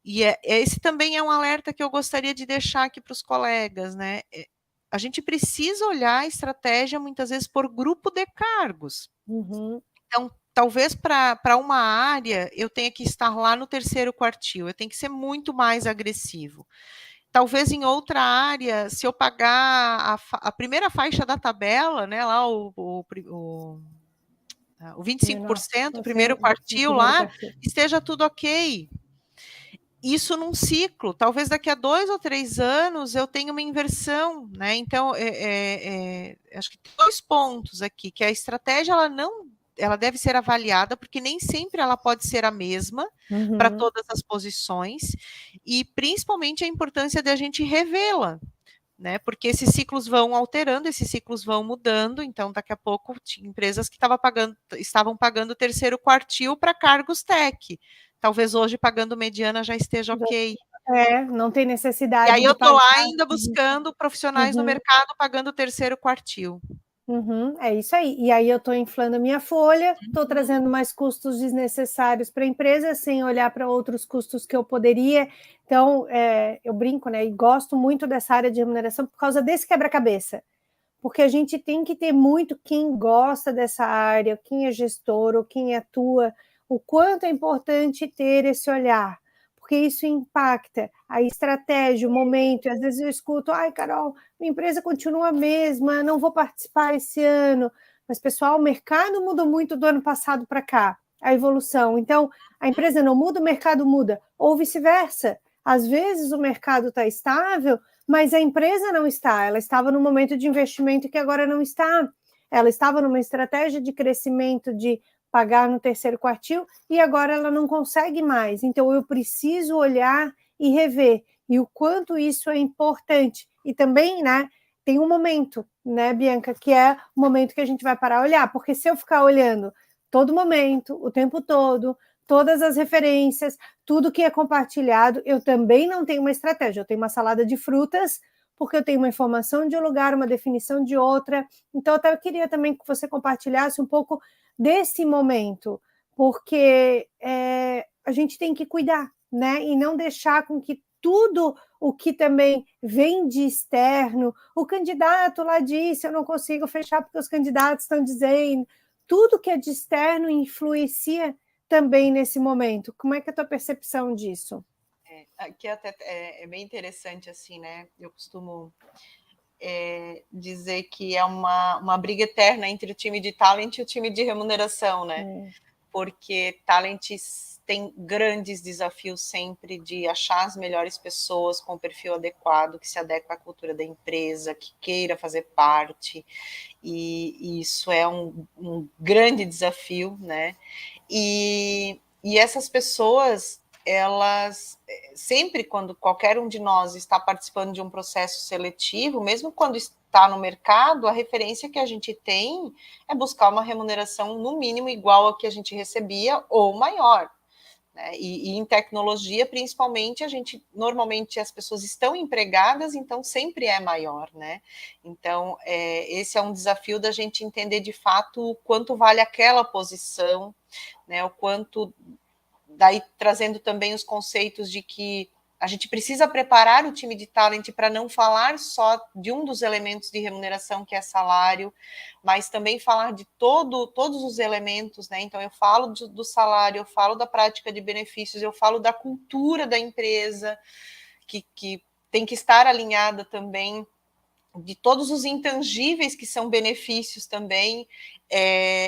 E esse também é um alerta que eu gostaria de deixar aqui para os colegas, né? A gente precisa olhar a estratégia muitas vezes por grupo de cargos. Então, talvez para uma área eu tenha que estar lá no terceiro quartil, eu tenho que ser muito mais agressivo. Talvez em outra área, se eu pagar a primeira faixa da tabela, né, lá o 25%, primeiro quartil lá, esteja tudo ok. Isso num ciclo, talvez daqui a 2 ou 3 anos eu tenha uma inversão, né? Então, acho que tem 2 pontos aqui, que a estratégia ela deve ser avaliada, porque nem sempre ela pode ser a mesma para todas as posições, e principalmente a importância de a gente revê-la, né? Porque esses ciclos vão alterando, esses ciclos vão mudando, então daqui a pouco tinha empresas que estavam pagando terceiro quartil para cargos tech. Talvez hoje pagando mediana já esteja ok. Não tem E necessidade aí eu de estou pagar. lá ainda buscando profissionais no mercado pagando terceiro quartil. É isso aí. E aí eu estou inflando a minha folha, estou trazendo mais custos desnecessários para a empresa, sem olhar para outros custos que eu poderia. Então, eu brinco, né? E gosto muito dessa área de remuneração por causa desse quebra-cabeça. Porque a gente tem que ter muito quem gosta dessa área, quem é gestor ou quem atua, o quanto é importante ter esse olhar, porque isso impacta a estratégia, o momento. E às vezes eu escuto, ai, Carol, minha empresa continua a mesma, não vou participar esse ano. Mas, pessoal, o mercado mudou muito do ano passado para cá, a evolução. Então, a empresa não muda, o mercado muda, ou vice-versa. Às vezes o mercado está estável, mas a empresa não está, ela estava no momento de investimento que agora não está. Ela estava numa estratégia de crescimento, de pagar no terceiro quartil, e agora ela não consegue mais. Então, eu preciso olhar e rever, e o quanto isso é importante. E também, né, tem um momento, né, Bianca, que é o momento que a gente vai parar a olhar, porque se eu ficar olhando todo momento, o tempo todo, todas as referências, tudo que é compartilhado, eu também não tenho uma estratégia, eu tenho uma salada de frutas, porque eu tenho uma informação de um lugar, uma definição de outra. Então, até eu queria também que você compartilhasse um pouco desse momento, porque a gente tem que cuidar, né? E não deixar com que tudo o que também vem de externo, o candidato lá disse, eu não consigo fechar porque os candidatos estão dizendo, tudo que é de externo influencia também nesse momento. Como é que é a tua percepção disso? Aqui até é bem interessante, assim, né? Eu costumo dizer que é uma briga eterna entre o time de talent e o time de remuneração, né? Porque talent tem grandes desafios sempre de achar as melhores pessoas com o perfil adequado, que se adequa à cultura da empresa, que queira fazer parte, e isso é um grande desafio, né? E essas pessoas, elas sempre, quando qualquer um de nós está participando de um processo seletivo, mesmo quando está no mercado, a referência que a gente tem é buscar uma remuneração no mínimo igual a que a gente recebia ou maior. Né? E em tecnologia, principalmente, normalmente as pessoas estão empregadas, então sempre é maior, né? Então, esse é um desafio da gente entender de fato o quanto vale aquela posição, né? O quanto, daí trazendo também os conceitos de que a gente precisa preparar o time de talent para não falar só de um dos elementos de remuneração, que é salário, mas também falar de todos os elementos, né? Então, eu falo do salário, eu falo da prática de benefícios, eu falo da cultura da empresa, que tem que estar alinhada também, de todos os intangíveis que são benefícios também,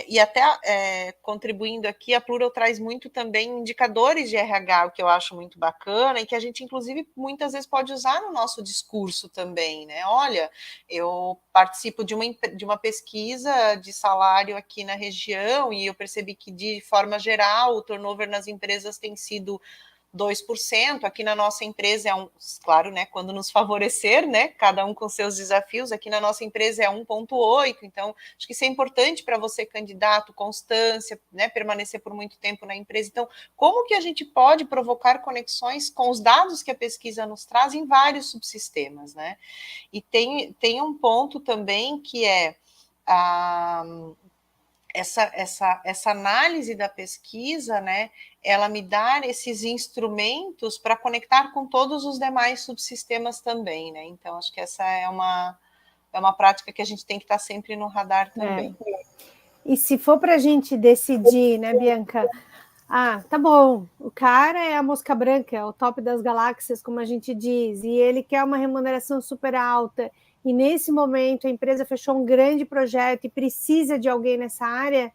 e até contribuindo aqui, a Plural traz muito também indicadores de RH, o que eu acho muito bacana, e que a gente, inclusive, muitas vezes pode usar no nosso discurso também, né? Olha, eu participo de uma pesquisa de salário aqui na região, e eu percebi que, de forma geral, o turnover nas empresas tem sido 2%, aqui na nossa empresa claro, né, quando nos favorecer, né, cada um com seus desafios, aqui na nossa empresa é 1,8%, então acho que isso é importante para você, candidato, constância, né, permanecer por muito tempo na empresa. Então, como que a gente pode provocar conexões com os dados que a pesquisa nos traz em vários subsistemas, né? E tem um ponto também que é essa análise da pesquisa, né, ela me dá esses instrumentos para conectar com todos os demais subsistemas também, né? Então, acho que essa é uma prática que a gente tem que estar sempre no radar também. E se for para a gente decidir, né, Bianca? Ah, tá bom, o cara é a mosca branca, é o top das galáxias, como a gente diz, e ele quer uma remuneração super alta, e nesse momento a empresa fechou um grande projeto e precisa de alguém nessa área,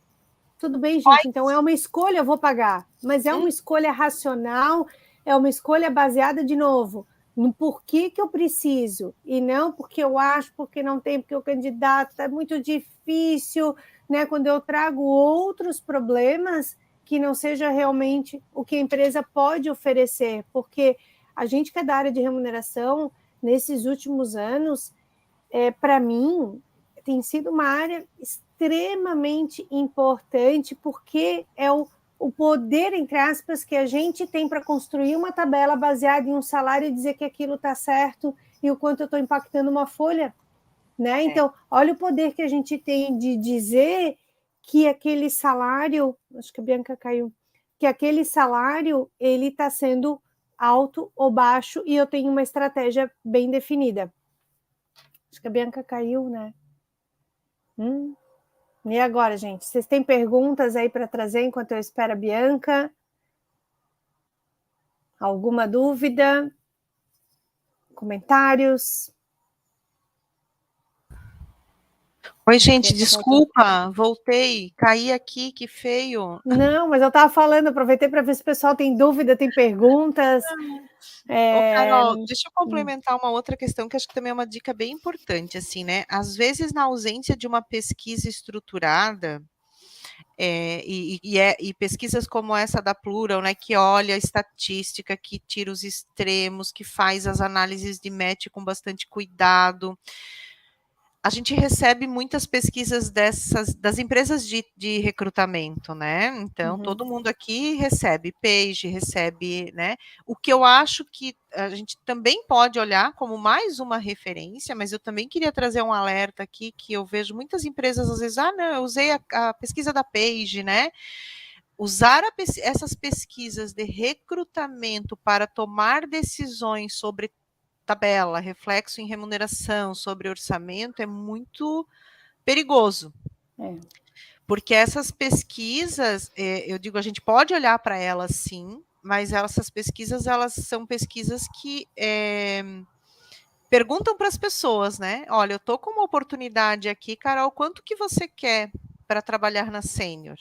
tudo bem, gente, então é uma escolha, eu vou pagar, mas é uma escolha racional, é uma escolha baseada, de novo, no porquê que eu preciso, e não porque eu acho, porque não tem, porque o candidato está muito difícil, né? Quando eu trago outros problemas que não seja realmente o que a empresa pode oferecer, porque a gente que é da área de remuneração, nesses últimos anos, para mim, tem sido uma área extremamente importante, porque é o poder, entre aspas, que a gente tem para construir uma tabela baseada em um salário e dizer que aquilo está certo e o quanto eu estou impactando uma folha, né? Então, olha o poder que a gente tem de dizer que aquele salário, acho que a Bianca caiu, que aquele salário ele está sendo alto ou baixo e eu tenho uma estratégia bem definida. Acho que a Bianca caiu, né? E agora, gente? Vocês têm perguntas aí para trazer enquanto eu espero a Bianca? Alguma dúvida? Comentários? Oi, gente, desculpa, voltei, caí aqui, que feio. Não, mas eu estava falando, aproveitei para ver se o pessoal tem dúvida, tem perguntas. Ô, Carol, deixa eu complementar uma outra questão que acho que também é uma dica bem importante, assim, né? Às vezes, na ausência de uma pesquisa estruturada, E pesquisas como essa da Plural, né, que olha a estatística, que tira os extremos, que faz as análises de match com bastante cuidado. A gente recebe muitas pesquisas dessas das empresas de recrutamento, né? Então, todo mundo aqui recebe page, recebe, né? O que eu acho que a gente também pode olhar como mais uma referência, mas eu também queria trazer um alerta aqui, que eu vejo muitas empresas, às vezes, não, eu usei a pesquisa da page, né? Usar essas pesquisas de recrutamento para tomar decisões sobre tabela, reflexo em remuneração, sobre orçamento, é muito perigoso. Porque essas pesquisas, eu digo, a gente pode olhar para elas sim, mas essas pesquisas, elas são pesquisas que perguntam para as pessoas, né? Olha, eu estou com uma oportunidade aqui, Carol, quanto que você quer para trabalhar na sênior?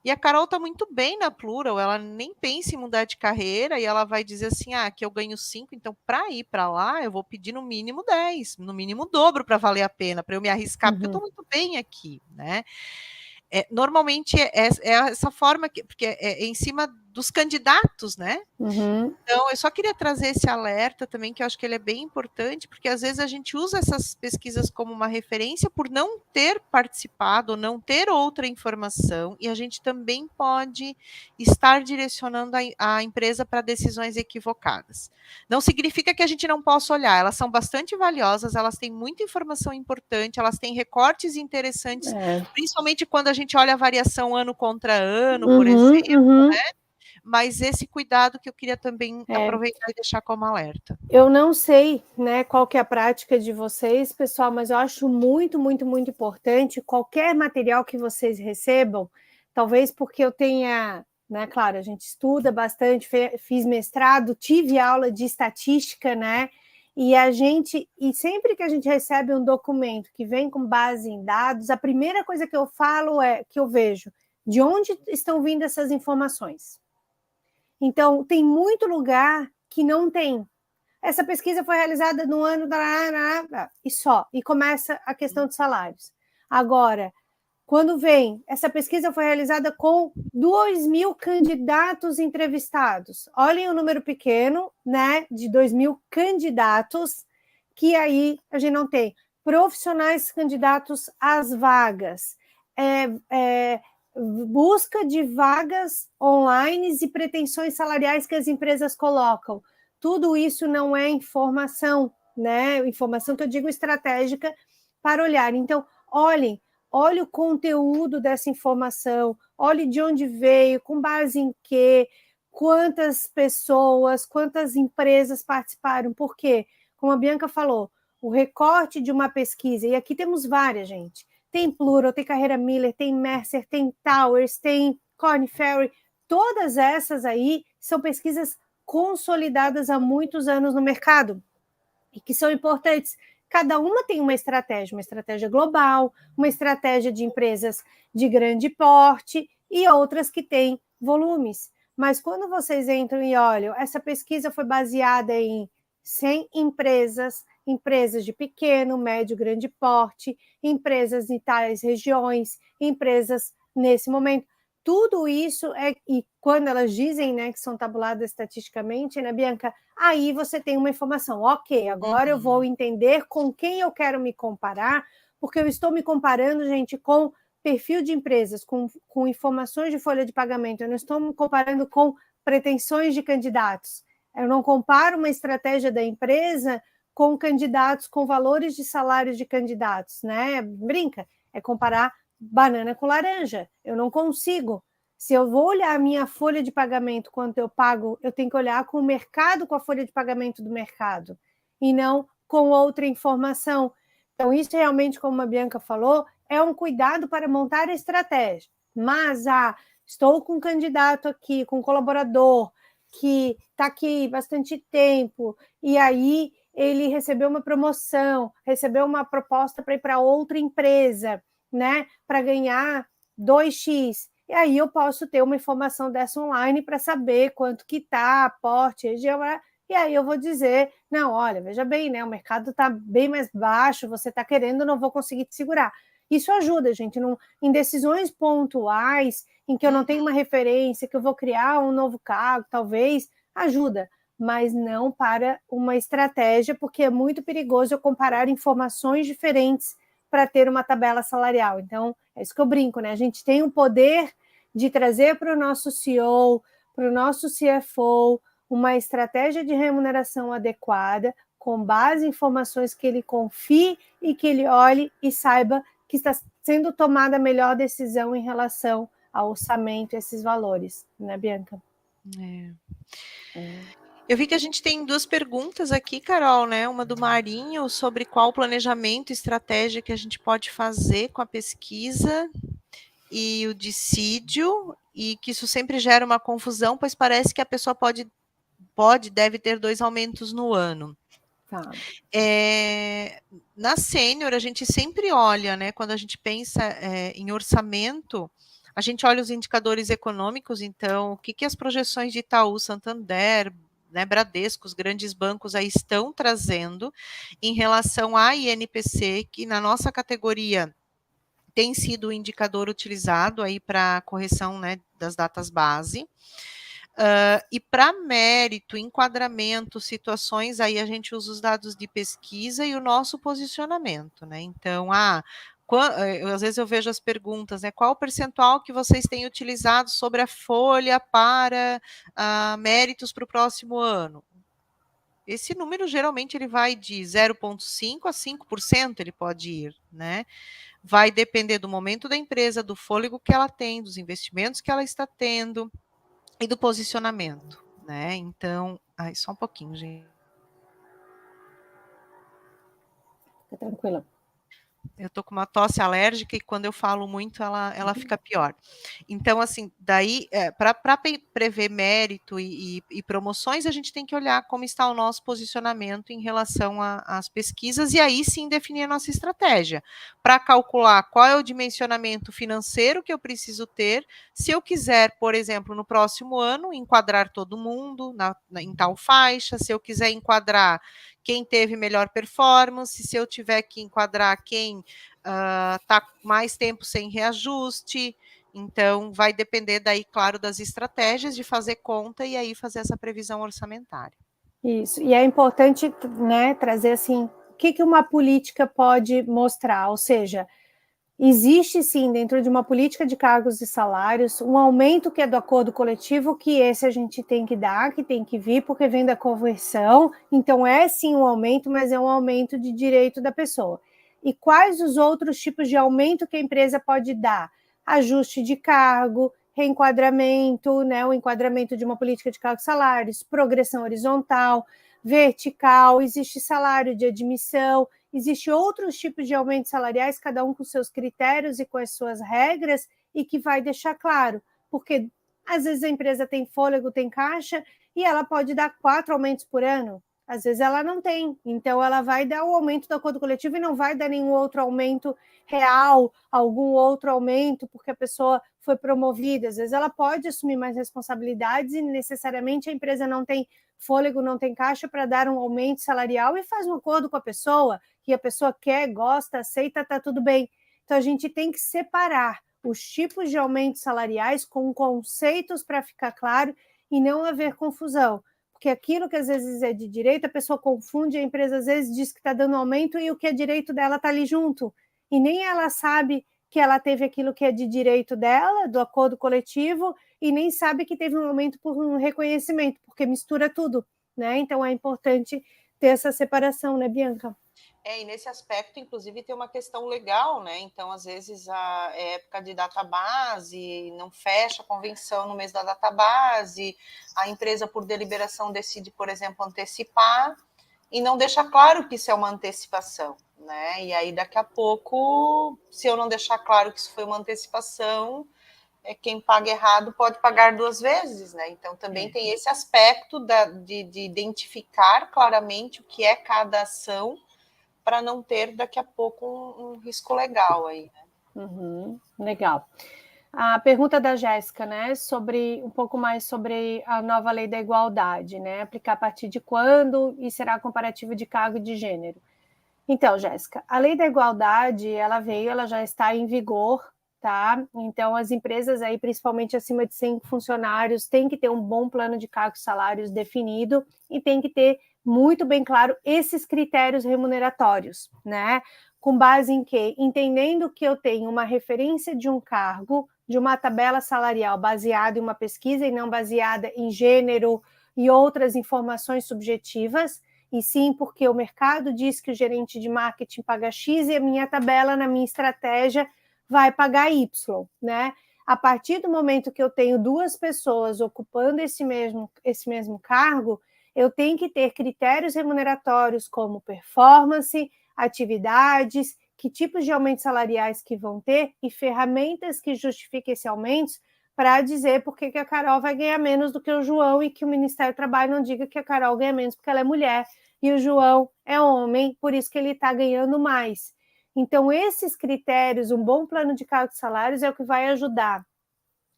E a Carol está muito bem na Plural, ela nem pensa em mudar de carreira e ela vai dizer assim: aqui eu ganho 5, então para ir para lá eu vou pedir no mínimo 10, no mínimo o dobro para valer a pena, para eu me arriscar, porque eu estou muito bem aqui, né? Normalmente é essa forma, porque é em cima dos candidatos, né? Então, eu só queria trazer esse alerta também, que eu acho que ele é bem importante, porque às vezes a gente usa essas pesquisas como uma referência por não ter participado, ou não ter outra informação, e a gente também pode estar direcionando a empresa para decisões equivocadas. Não significa que a gente não possa olhar, elas são bastante valiosas, elas têm muita informação importante, elas têm recortes interessantes, principalmente quando a gente olha a variação ano contra ano, por exemplo, né? Mas esse cuidado que eu queria também aproveitar e deixar como alerta. Eu não sei, né, qual que é a prática de vocês, pessoal, mas eu acho muito, muito, muito importante qualquer material que vocês recebam, talvez porque eu tenha, né, claro, a gente estuda bastante, fiz mestrado, tive aula de estatística, né, e sempre que a gente recebe um documento que vem com base em dados, a primeira coisa que eu falo que eu vejo, de onde estão vindo essas informações? Então, tem muito lugar que não tem. Essa pesquisa foi realizada no ano e só, e começa a questão de salários. Agora, quando vem, essa pesquisa foi realizada com 2.000 candidatos entrevistados. Olhem o número pequeno, né, de 2.000 candidatos, que aí a gente não tem profissionais candidatos às vagas. Busca de vagas online e pretensões salariais que as empresas colocam. Tudo isso não é informação, né? Informação que eu digo estratégica para olhar. Então, olhe o conteúdo dessa informação, olhe de onde veio, com base em quê, quantas pessoas, quantas empresas participaram, por quê? Como a Bianca falou, o recorte de uma pesquisa, e aqui temos várias, gente, tem Plural, tem Carreira Miller, tem Mercer, tem Towers, tem Korn Ferry, todas essas aí são pesquisas consolidadas há muitos anos no mercado e que são importantes. Cada uma tem uma estratégia global, uma estratégia de empresas de grande porte e outras que têm volumes. Mas quando vocês entram e olham, essa pesquisa foi baseada em 100 empresas, empresas de pequeno, médio, grande porte, empresas em tais regiões, empresas nesse momento. Tudo isso e quando elas dizem, né, que são tabuladas estatisticamente, né, Bianca, aí você tem uma informação. Ok, agora eu vou entender com quem eu quero me comparar, porque eu estou me comparando, gente, com perfil de empresas, com informações de folha de pagamento, eu não estou me comparando com pretensões de candidatos. Eu não comparo uma estratégia da empresa com candidatos, com valores de salários de candidatos, né? Brinca, é comparar banana com laranja. Eu não consigo. Se eu vou olhar a minha folha de pagamento, quanto eu pago, eu tenho que olhar com o mercado, com a folha de pagamento do mercado, e não com outra informação. Então, isso realmente, como a Bianca falou, é um cuidado para montar a estratégia. Mas, estou com um candidato aqui, com um colaborador, que está aqui bastante tempo, e aí ele recebeu uma promoção, recebeu uma proposta para ir para outra empresa, né, para ganhar 2x. E aí eu posso ter uma informação dessa online para saber quanto que está, aporte, região, e aí eu vou dizer, não, olha, veja bem, né, o mercado está bem mais baixo, você está querendo, não vou conseguir te segurar. Isso ajuda, gente, em decisões pontuais, em que eu não tenho uma referência, que eu vou criar um novo cargo, talvez, ajuda, mas não para uma estratégia, porque é muito perigoso eu comparar informações diferentes para ter uma tabela salarial. Então, é isso que eu brinco, né? A gente tem o poder de trazer para o nosso CEO, para o nosso CFO, uma estratégia de remuneração adequada, com base em informações que ele confie e que ele olhe e saiba que está sendo tomada a melhor decisão em relação ao orçamento e esses valores, né, Bianca? Eu vi que a gente tem 2 perguntas aqui, Carol, né? Uma do Marinho, sobre qual planejamento e estratégia que a gente pode fazer com a pesquisa e o dissídio, e que isso sempre gera uma confusão, pois parece que a pessoa deve ter 2 aumentos no ano. Tá. Na sênior, a gente sempre olha, né? Quando a gente pensa em orçamento, a gente olha os indicadores econômicos, então, o que as projeções de Itaú, Santander, né, Bradesco, os grandes bancos aí estão trazendo em relação à INPC, que na nossa categoria tem sido o indicador utilizado aí para correção, né, das datas base. E para mérito, enquadramento, situações, aí a gente usa os dados de pesquisa e o nosso posicionamento, né? Então, às vezes eu vejo as perguntas, né? Qual o percentual que vocês têm utilizado sobre a folha para méritos para o próximo ano? Esse número geralmente ele vai de 0,5% a 5%, ele pode ir, né? Vai depender do momento da empresa, do fôlego que ela tem, dos investimentos que ela está tendo e do posicionamento, né? Então, só um pouquinho, gente. Fica tranquila. Eu tô com uma tosse alérgica e quando eu falo muito ela fica pior. Então, assim, daí, para prever mérito e promoções, a gente tem que olhar como está o nosso posicionamento em relação às pesquisas e aí sim definir a nossa estratégia. Para calcular qual é o dimensionamento financeiro que eu preciso ter, se eu quiser, por exemplo, no próximo ano, enquadrar todo mundo em tal faixa, se eu quiser enquadrar quem teve melhor performance, se eu tiver que enquadrar quem está mais tempo sem reajuste. Então, vai depender daí, claro, das estratégias de fazer conta e aí fazer essa previsão orçamentária. Isso, e é importante, né, trazer assim, o que uma política pode mostrar, ou seja, existe sim, dentro de uma política de cargos e salários, um aumento que é do acordo coletivo, que esse a gente tem que dar, que tem que vir, porque vem da conversão, então é sim um aumento, mas é um aumento de direito da pessoa. E quais os outros tipos de aumento que a empresa pode dar? Ajuste de cargo, reenquadramento, né, o enquadramento de uma política de cargos e salários, progressão horizontal, vertical, existe salário de admissão, existem outros tipos de aumentos salariais, cada um com seus critérios e com as suas regras, e que vai deixar claro, porque às vezes a empresa tem fôlego, tem caixa, e ela pode dar 4 aumentos por ano, às vezes ela não tem, então ela vai dar o aumento do acordo coletivo e não vai dar nenhum outro aumento real, algum outro aumento, porque a pessoa foi promovida, às vezes ela pode assumir mais responsabilidades e necessariamente a empresa não tem fôlego, não tem caixa para dar um aumento salarial e faz um acordo com a pessoa, que a pessoa quer, gosta, aceita, está tudo bem. Então, a gente tem que separar os tipos de aumentos salariais com conceitos para ficar claro e não haver confusão. Porque aquilo que às vezes é de direito, a pessoa confunde, a empresa às vezes diz que está dando aumento e o que é direito dela está ali junto. E nem ela sabe que ela teve aquilo que é de direito dela, do acordo coletivo, e nem sabe que teve um aumento por um reconhecimento, porque mistura tudo, né? Então é importante ter essa separação, né, Bianca? E nesse aspecto, inclusive, tem uma questão legal, né? Então, às vezes, a época de database, não fecha a convenção no mês da database, a empresa, por deliberação, decide, por exemplo, antecipar e não deixa claro que isso é uma antecipação, né? E aí, daqui a pouco, se eu não deixar claro que isso foi uma antecipação, quem paga errado pode pagar 2 vezes, né? Então, também tem esse aspecto de identificar claramente o que é cada ação para não ter daqui a pouco um risco legal aí, né? Legal. A pergunta da Jéssica, né, sobre um pouco mais sobre a nova lei da igualdade, né, aplicar a partir de quando e será comparativo de cargo e de gênero. Então, Jéssica, a lei da igualdade, ela já está em vigor, tá? Então, as empresas aí, principalmente acima de 100 funcionários, têm que ter um bom plano de cargos e salários definido e tem que ter muito bem claro esses critérios remuneratórios, né? Com base em quê? Entendendo que eu tenho uma referência de um cargo, de uma tabela salarial baseada em uma pesquisa e não baseada em gênero e outras informações subjetivas, e sim porque o mercado diz que o gerente de marketing paga X e a minha tabela, na minha estratégia, vai pagar Y, né? A partir do momento que eu tenho duas pessoas ocupando esse mesmo cargo, eu tenho que ter critérios remuneratórios como performance, atividades, que tipos de aumentos salariais que vão ter e ferramentas que justifiquem esse aumento para dizer por que a Carol vai ganhar menos do que o João e que o Ministério do Trabalho não diga que a Carol ganha menos porque ela é mulher e o João é homem, por isso que ele está ganhando mais. Então, esses critérios, um bom plano de cargos e salários é o que vai ajudar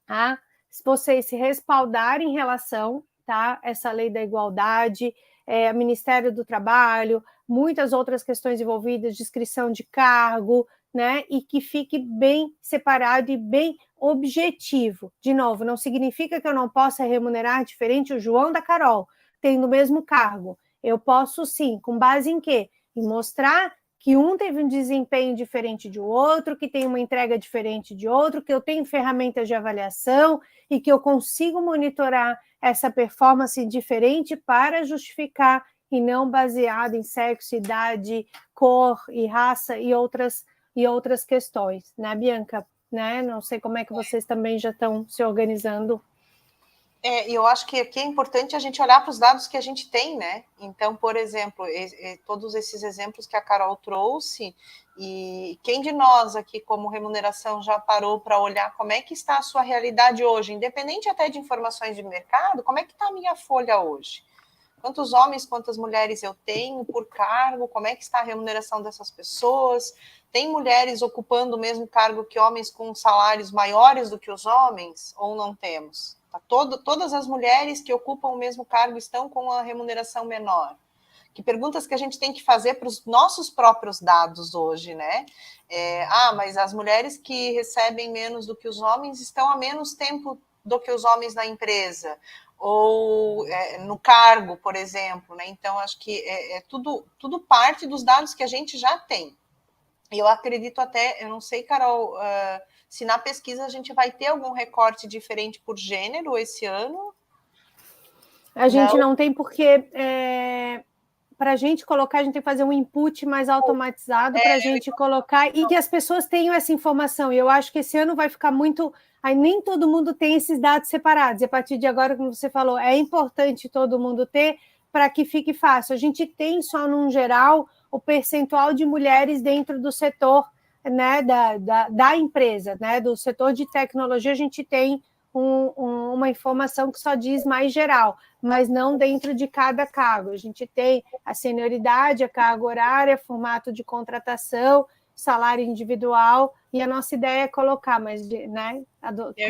a vocês se respaldarem em relação, tá? Essa lei da igualdade, Ministério do Trabalho, muitas outras questões envolvidas, descrição de cargo, né? E que fique bem separado e bem objetivo. De novo, não significa que eu não possa remunerar diferente o João da Carol, tendo o mesmo cargo. Eu posso sim, com base em quê? Em mostrar que um teve um desempenho diferente de outro, que tem uma entrega diferente de outro, que eu tenho ferramentas de avaliação e que eu consigo monitorar essa performance diferente para justificar e não baseado em sexo, idade, cor e raça e outras questões, né, Bianca? Né? Não sei como é que vocês também já estão se organizando. E eu acho que aqui é importante a gente olhar para os dados que a gente tem, né? Então, por exemplo, todos esses exemplos que a Carol trouxe, e quem de nós aqui, como remuneração, já parou para olhar como é que está a sua realidade hoje, independente até de informações de mercado, como é que está a minha folha hoje? Quantos homens, quantas mulheres eu tenho por cargo, como é que está a remuneração dessas pessoas? Tem mulheres ocupando o mesmo cargo que homens com salários maiores do que os homens, ou não temos? Todas as mulheres que ocupam o mesmo cargo estão com a remuneração menor. Que perguntas que a gente tem que fazer para os nossos próprios dados hoje, né? Mas as mulheres que recebem menos do que os homens estão há menos tempo do que os homens na empresa, ou no cargo, por exemplo, né? Então, acho que tudo parte dos dados que a gente já tem. E eu acredito até, eu não sei, Carol, se na pesquisa a gente vai ter algum recorte diferente por gênero esse ano. A gente não tem porque para a gente colocar, a gente tem que fazer um input mais automatizado para a gente colocar e que as pessoas tenham essa informação. E eu acho que esse ano vai ficar muito. Aí nem todo mundo tem esses dados separados. E a partir de agora, como você falou, é importante todo mundo ter para que fique fácil. A gente tem só, num geral, o percentual de mulheres dentro do setor, né, da empresa, né, do setor de tecnologia, a gente tem uma informação que só diz mais geral, mas não dentro de cada cargo. A gente tem a senioridade, a carga horária, formato de contratação, salário individual, e a nossa ideia é colocar, mas né,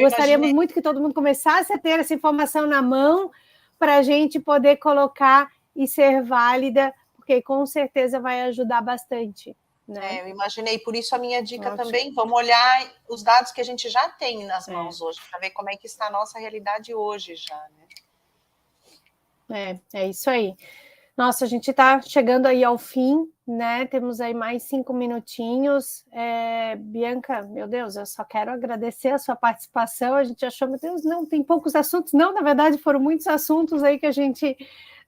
gostaríamos muito que todo mundo começasse a ter essa informação na mão para a gente poder colocar e ser válida, porque com certeza vai ajudar bastante. Né? Eu imaginei, por isso a minha dica também, vamos olhar os dados que a gente já tem nas mãos hoje, para ver como é que está a nossa realidade hoje já, né? É isso aí. Nossa, a gente está chegando aí ao fim, né? Temos aí mais 5 minutinhos. Bianca, meu Deus, eu só quero agradecer a sua participação. A gente achou, meu Deus, não, tem poucos assuntos. Não, na verdade, foram muitos assuntos aí que a gente,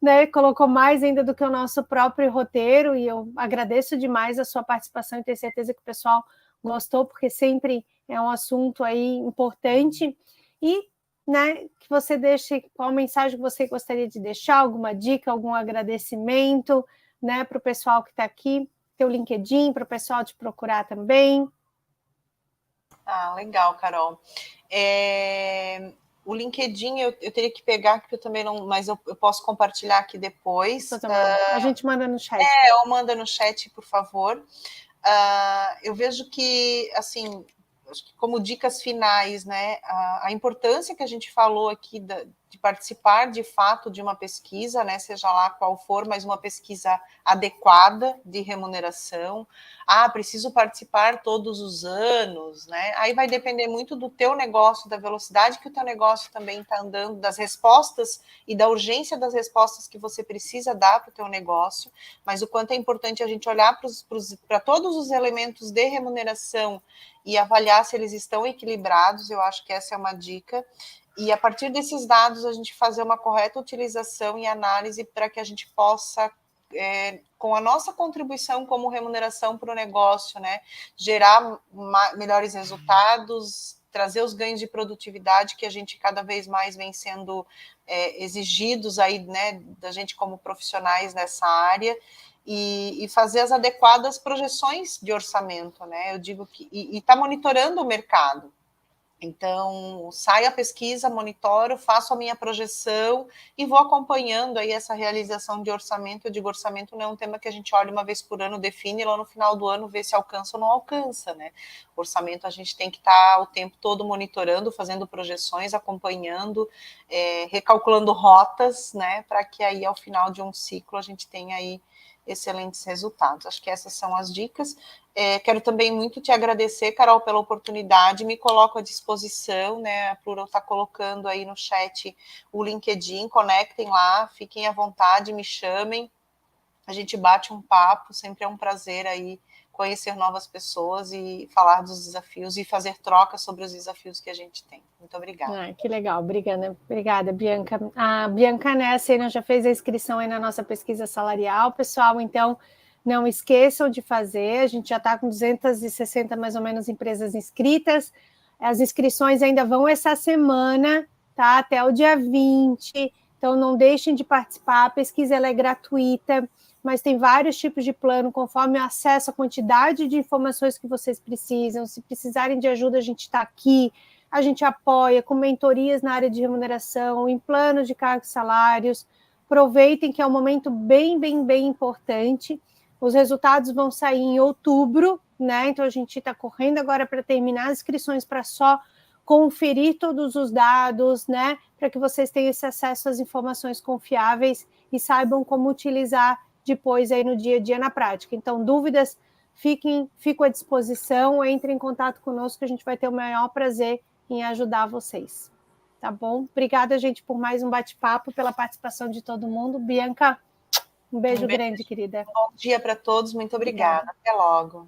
né, colocou mais ainda do que o nosso próprio roteiro, e eu agradeço demais a sua participação e tenho certeza que o pessoal gostou, porque sempre é um assunto aí importante. E né, que você deixe qual mensagem você gostaria de deixar, alguma dica, algum agradecimento, né, para o pessoal que está aqui, teu LinkedIn, para o pessoal te procurar também. Legal, Carol. O LinkedIn eu teria que pegar, que eu também não, mas eu posso compartilhar aqui depois. A gente manda no chat. Ou manda no chat, por favor. Eu vejo que, assim, como dicas finais, né, a importância que a gente falou aqui participar de fato de uma pesquisa, né, seja lá qual for, mas uma pesquisa adequada de remuneração. Preciso participar todos os anos, né? Aí vai depender muito do teu negócio, da velocidade que o teu negócio também está andando, das respostas e da urgência das respostas que você precisa dar para o teu negócio, mas o quanto é importante a gente olhar para todos os elementos de remuneração e avaliar se eles estão equilibrados. Eu acho que essa é uma dica. E a partir desses dados, a gente fazer uma correta utilização e análise para que a gente possa, com a nossa contribuição como remuneração para o negócio, né, gerar melhores resultados, trazer os ganhos de produtividade que a gente cada vez mais vem sendo exigidos aí, né, da gente como profissionais nessa área, e fazer as adequadas projeções de orçamento, né? Eu digo que e está monitorando o mercado. Então, saio a pesquisa, monitoro, faço a minha projeção e vou acompanhando aí essa realização de orçamento. Eu digo, orçamento não é um tema que a gente olha uma vez por ano, define, e lá no final do ano vê se alcança ou não alcança, né? Orçamento a gente tem que estar o tempo todo monitorando, fazendo projeções, acompanhando, recalculando rotas, né? Para que aí ao final de um ciclo a gente tenha aí excelentes resultados. Acho que essas são as dicas. Quero também muito te agradecer, Carol, pela oportunidade, me coloco à disposição, né? A Plural está colocando aí no chat o LinkedIn, conectem lá, fiquem à vontade, me chamem, a gente bate um papo, sempre é um prazer aí conhecer novas pessoas e falar dos desafios e fazer trocas sobre os desafios que a gente tem. Muito obrigada. Que legal, obrigada, Bianca. A Bianca Nessa já fez a inscrição aí na nossa pesquisa salarial, pessoal, então não esqueçam de fazer, a gente já está com 260 mais ou menos empresas inscritas, as inscrições ainda vão essa semana, tá? Até o dia 20, então não deixem de participar, a pesquisa ela é gratuita, mas tem vários tipos de plano, conforme o acesso, a quantidade de informações que vocês precisam, se precisarem de ajuda a gente está aqui, a gente apoia com mentorias na área de remuneração, em planos de cargos e salários. Aproveitem que é um momento bem importante. Os resultados vão sair em outubro, né? Então a gente está correndo agora para terminar as inscrições para só conferir todos os dados, né? Para que vocês tenham esse acesso às informações confiáveis e saibam como utilizar depois aí no dia a dia na prática. Então, dúvidas, fico à disposição, entrem em contato conosco que a gente vai ter o maior prazer em ajudar vocês, tá bom? Obrigada, gente, por mais um bate-papo, pela participação de todo mundo. Bianca, um beijo grande, querida. Bom dia para todos, muito obrigada. Até logo.